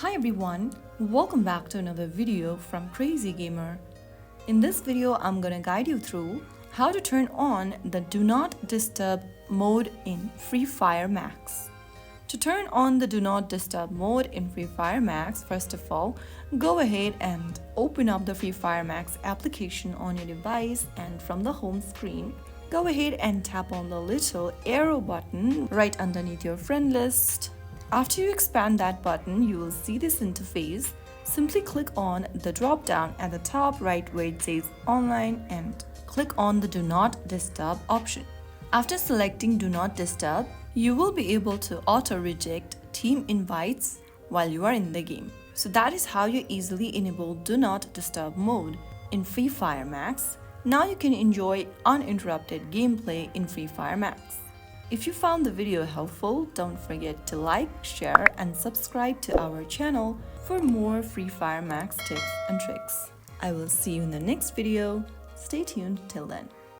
Hi everyone, welcome back to another video from Crazy Gamer. In this video, I'm gonna guide you through how to turn on the Do Not Disturb mode in Free Fire Max. To turn on the Do Not Disturb mode in Free Fire Max, first of all, go ahead and open up the Free Fire Max application on your device, and from the home screen, go ahead and tap on the little arrow button right underneath your friend list. After you expand that button, you will see this interface. Simply click on the drop down at the top right where it says Online and click on the Do Not Disturb option. After selecting Do Not Disturb, you will be able to auto-reject team invites while you are in the game. So that is how you easily enable Do Not Disturb mode in Free Fire Max. Now you can enjoy uninterrupted gameplay in Free Fire Max. If you found the video helpful, don't forget to like, share, and subscribe to our channel for more Free Fire Max tips and tricks. I will see you in the next video. Stay tuned till then.